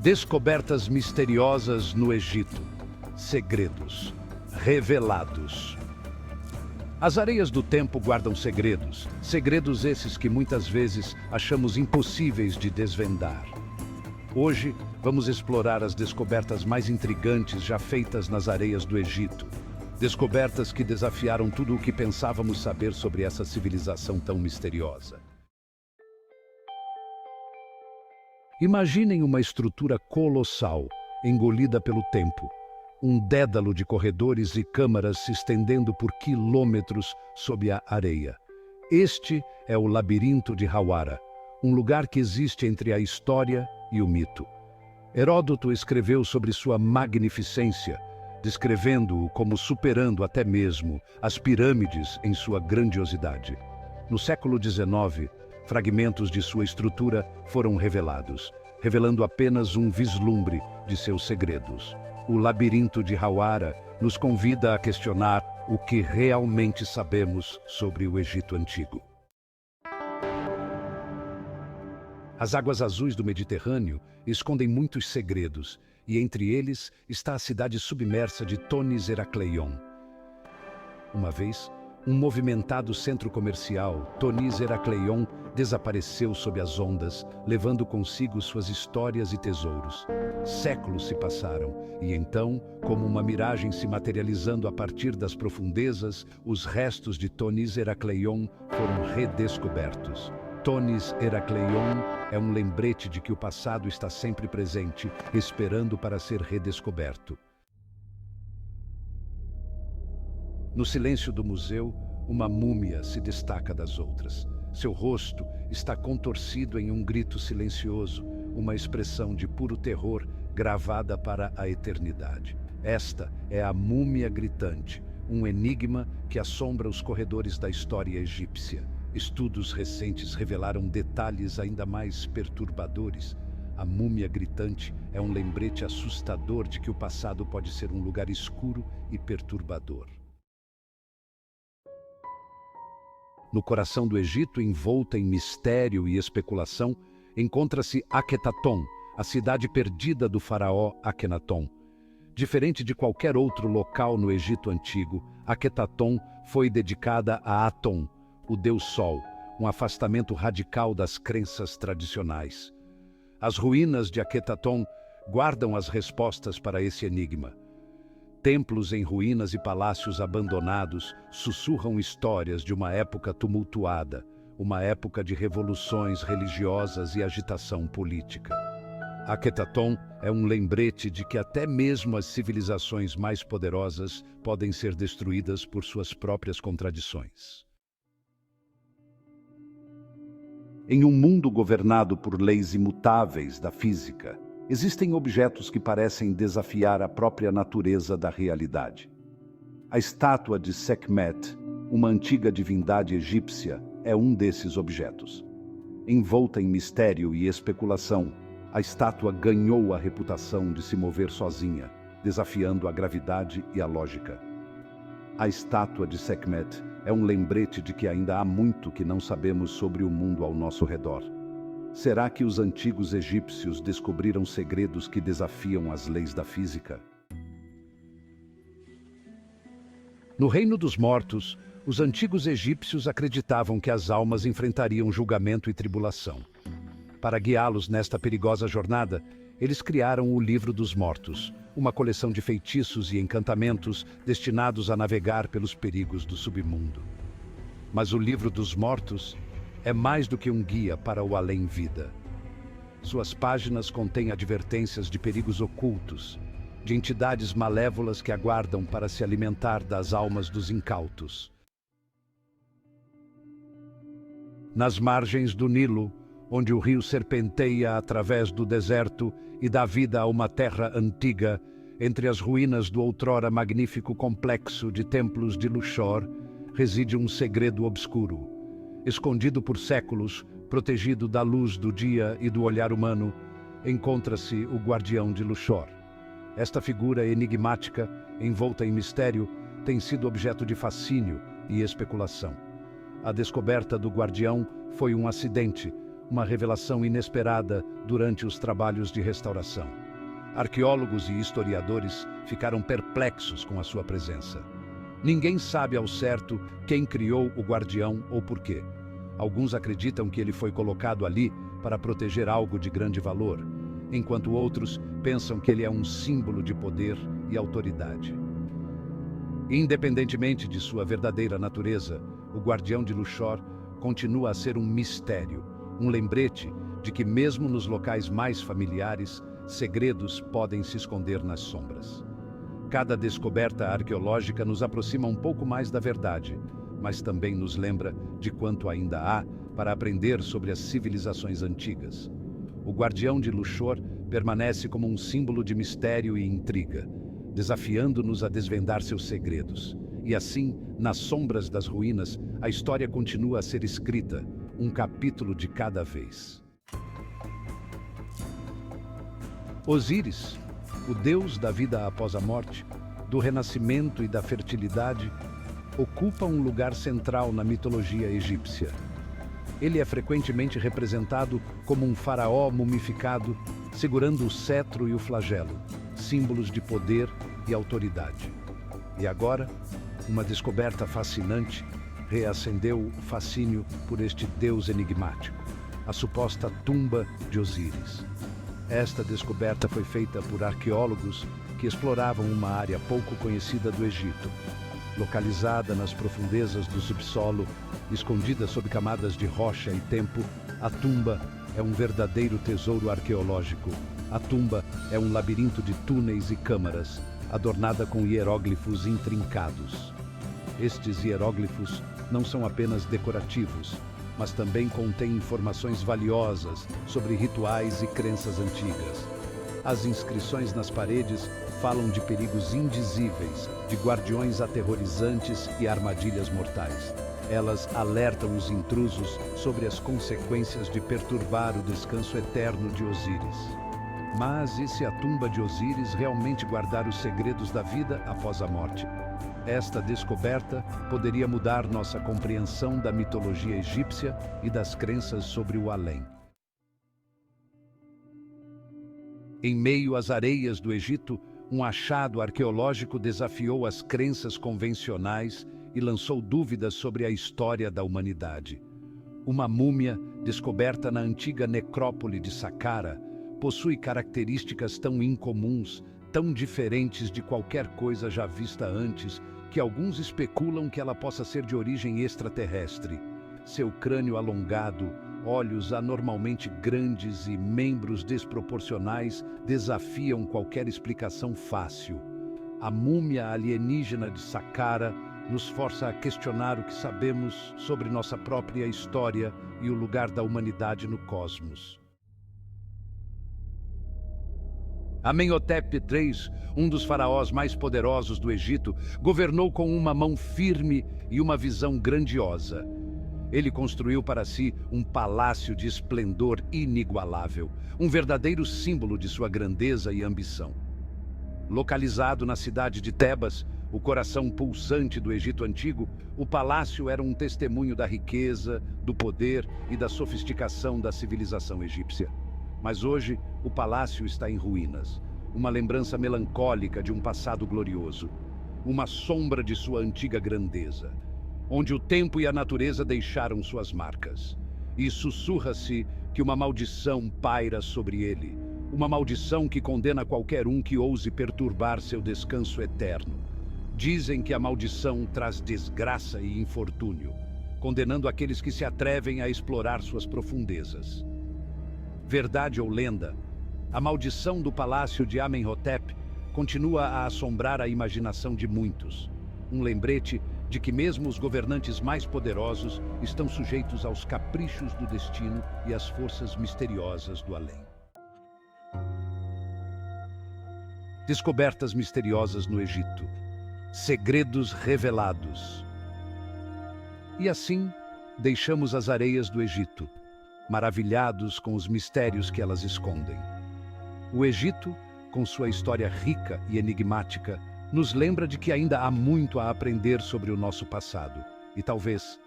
Descobertas misteriosas no Egito. Segredos revelados. As areias do tempo guardam segredos. Segredos esses que muitas vezes achamos impossíveis de desvendar. Hoje, vamos explorar as descobertas mais intrigantes já feitas nas areias do Egito. Descobertas que desafiaram tudo o que pensávamos saber sobre essa civilização tão misteriosa. Imaginem uma estrutura colossal, engolida pelo tempo. Um dédalo de corredores e câmaras se estendendo por quilômetros sob a areia. Este é o Labirinto de Hawara, um lugar que existe entre a história e o mito. Heródoto escreveu sobre sua magnificência, descrevendo-o como superando até mesmo as pirâmides em sua grandiosidade. No século XIX, fragmentos de sua estrutura foram revelados, revelando apenas um vislumbre de seus segredos. O Labirinto de Hawara nos convida a questionar o que realmente sabemos sobre o Egito Antigo. As águas azuis do Mediterrâneo escondem muitos segredos, e entre eles está a cidade submersa de Thonis Herakleion. Uma vez, um movimentado centro comercial, Thonis Herakleion, desapareceu sob as ondas, levando consigo suas histórias e tesouros. Séculos se passaram, e então, como uma miragem se materializando a partir das profundezas, os restos de Thonis Herakleion foram redescobertos. Thonis Herakleion é um lembrete de que o passado está sempre presente, esperando para ser redescoberto. No silêncio do museu, uma múmia se destaca das outras. Seu rosto está contorcido em um grito silencioso, uma expressão de puro terror gravada para a eternidade. Esta é a múmia gritante, um enigma que assombra os corredores da história egípcia. Estudos recentes revelaram detalhes ainda mais perturbadores. A múmia gritante é um lembrete assustador de que o passado pode ser um lugar escuro e perturbador. No coração do Egito, envolta em mistério e especulação, encontra-se Akhetaton, a cidade perdida do faraó Akhenaton. Diferente de qualquer outro local no Egito Antigo, Akhetaton foi dedicada a Aton, o Deus Sol, um afastamento radical das crenças tradicionais. As ruínas de Akhetaton guardam as respostas para esse enigma. Templos em ruínas e palácios abandonados sussurram histórias de uma época tumultuada, uma época de revoluções religiosas e agitação política. Akhetaton é um lembrete de que até mesmo as civilizações mais poderosas podem ser destruídas por suas próprias contradições. Em um mundo governado por leis imutáveis da física, existem objetos que parecem desafiar a própria natureza da realidade. A estátua de Sekhmet, uma antiga divindade egípcia, é um desses objetos. Envolta em mistério e especulação, a estátua ganhou a reputação de se mover sozinha, desafiando a gravidade e a lógica. A estátua de Sekhmet é um lembrete de que ainda há muito que não sabemos sobre o mundo ao nosso redor. Será que os antigos egípcios descobriram segredos que desafiam as leis da física? No reino dos mortos, os antigos egípcios acreditavam que as almas enfrentariam julgamento e tribulação. Para guiá-los nesta perigosa jornada, eles criaram o Livro dos Mortos, uma coleção de feitiços e encantamentos destinados a navegar pelos perigos do submundo. Mas o Livro dos Mortos é mais do que um guia para o além-vida. Suas páginas contêm advertências de perigos ocultos, de entidades malévolas que aguardam para se alimentar das almas dos incautos. Nas margens do Nilo, onde o rio serpenteia através do deserto e dá vida a uma terra antiga, entre as ruínas do outrora magnífico complexo de templos de Luxor, reside um segredo obscuro. Escondido por séculos, protegido da luz do dia e do olhar humano, encontra-se o guardião de Luxor. Esta figura enigmática, envolta em mistério, tem sido objeto de fascínio e especulação. A descoberta do guardião foi um acidente, uma revelação inesperada durante os trabalhos de restauração. Arqueólogos e historiadores ficaram perplexos com a sua presença. Ninguém sabe ao certo quem criou o guardião ou por quê. Alguns acreditam que ele foi colocado ali para proteger algo de grande valor, enquanto outros pensam que ele é um símbolo de poder e autoridade. Independentemente de sua verdadeira natureza, o guardião de Luxor continua a ser um mistério, um lembrete de que mesmo nos locais mais familiares, segredos podem se esconder nas sombras. Cada descoberta arqueológica nos aproxima um pouco mais da verdade, mas também nos lembra de quanto ainda há para aprender sobre as civilizações antigas. O guardião de Luxor permanece como um símbolo de mistério e intriga, desafiando-nos a desvendar seus segredos. E assim, nas sombras das ruínas, a história continua a ser escrita, um capítulo de cada vez. Osíris, o deus da vida após a morte, do renascimento e da fertilidade, ocupa um lugar central na mitologia egípcia. Ele é frequentemente representado como um faraó mumificado, segurando o cetro e o flagelo, símbolos de poder e autoridade. E agora, uma descoberta fascinante reacendeu o fascínio por este deus enigmático, a suposta tumba de Osíris. Esta descoberta foi feita por arqueólogos que exploravam uma área pouco conhecida do Egito. Localizada nas profundezas do subsolo, escondida sob camadas de rocha e tempo, a tumba é um verdadeiro tesouro arqueológico. A tumba é um labirinto de túneis e câmaras, adornada com hieróglifos intrincados. Estes hieróglifos não são apenas decorativos, mas também contêm informações valiosas sobre rituais e crenças antigas. As inscrições nas paredes falam de perigos indizíveis, de guardiões aterrorizantes e armadilhas mortais. Elas alertam os intrusos sobre as consequências de perturbar o descanso eterno de Osíris. Mas e se a tumba de Osíris realmente guardar os segredos da vida após a morte? Esta descoberta poderia mudar nossa compreensão da mitologia egípcia e das crenças sobre o além. Em meio às areias do Egito, um achado arqueológico desafiou as crenças convencionais e lançou dúvidas sobre a história da humanidade. Uma múmia, descoberta na antiga necrópole de Saqqara, possui características tão incomuns, tão diferentes de qualquer coisa já vista antes, que alguns especulam que ela possa ser de origem extraterrestre. Seu crânio alongado, olhos anormalmente grandes e membros desproporcionais desafiam qualquer explicação fácil. A múmia alienígena de Saqqara nos força a questionar o que sabemos sobre nossa própria história e o lugar da humanidade no cosmos. Amenhotep III, um dos faraós mais poderosos do Egito, governou com uma mão firme e uma visão grandiosa. Ele construiu para si um palácio de esplendor inigualável, um verdadeiro símbolo de sua grandeza e ambição. Localizado na cidade de Tebas, o coração pulsante do Egito Antigo, o palácio era um testemunho da riqueza, do poder e da sofisticação da civilização egípcia. Mas hoje, o palácio está em ruínas, uma lembrança melancólica de um passado glorioso, uma sombra de sua antiga grandeza, onde o tempo e a natureza deixaram suas marcas. E sussurra-se que uma maldição paira sobre ele, uma maldição que condena qualquer um que ouse perturbar seu descanso eterno. Dizem que a maldição traz desgraça e infortúnio, condenando aqueles que se atrevem a explorar suas profundezas. Verdade ou lenda, a maldição do palácio de Amenhotep continua a assombrar a imaginação de muitos. Um lembrete de que mesmo os governantes mais poderosos estão sujeitos aos caprichos do destino e às forças misteriosas do além. Descobertas misteriosas no Egito. Segredos revelados. E assim, deixamos as areias do Egito, maravilhados com os mistérios que elas escondem. O Egito, com sua história rica e enigmática, nos lembra de que ainda há muito a aprender sobre o nosso passado. E talvez,